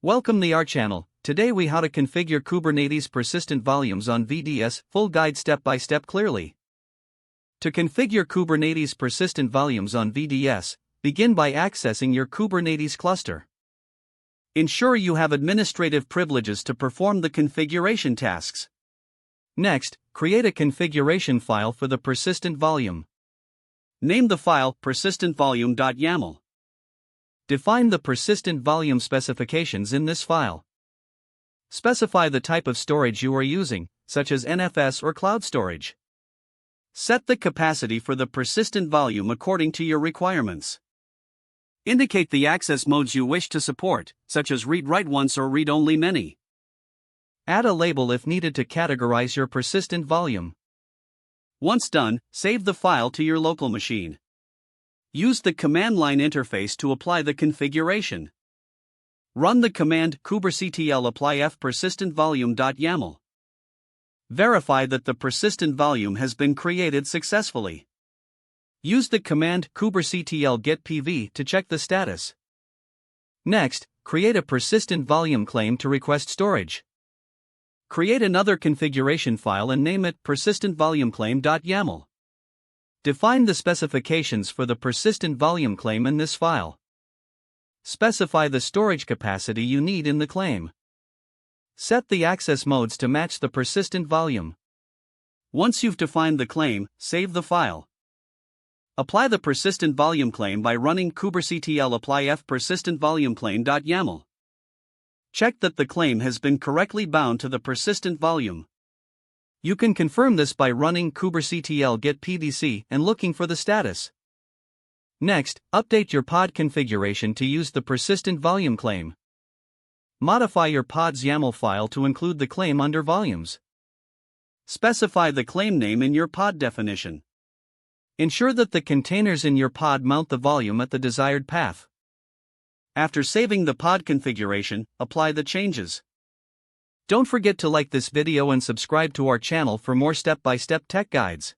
Welcome to our channel. Today we how to configure Kubernetes persistent volumes on VDS, full guide step by step clearly. To configure Kubernetes persistent volumes on VDS, begin by accessing your Kubernetes cluster. Ensure you have administrative privileges to perform the configuration tasks. Next, create a configuration file for the persistent volume. Name the file persistentvolume.yaml. Define the persistent volume specifications in this file. Specify the type of storage you are using, such as NFS or cloud storage. Set the capacity for the persistent volume according to your requirements. Indicate the access modes you wish to support, such as read-write once or read-only many. Add a label if needed to categorize your persistent volume. Once done, save the file to your local machine. Use the command line interface to apply the configuration. Run the command kubectl apply f persistentvolume.yaml. Verify that the persistent volume has been created successfully. Use the command kubectl get pv to check the status. Next, create a persistent volume claim to request storage. Create another configuration file and name it persistentvolume_claim.yaml. Define the specifications for the persistent volume claim in this file. Specify the storage capacity you need in the claim. Set the access modes to match the persistent volume. Once you've defined the claim, save the file. Apply the persistent volume claim by running kubectl apply f persistentvolume_claim.yaml. Check that the claim has been correctly bound to the persistent volume. You can confirm this by running kubectl get pvc and looking for the status. Next, update your pod configuration to use the persistent volume claim. Modify your pod's YAML file to include the claim under volumes. Specify the claim name in your pod definition. Ensure that the containers in your pod mount the volume at the desired path. After saving the pod configuration, apply the changes. Don't forget to like this video and subscribe to our channel for more step-by-step tech guides.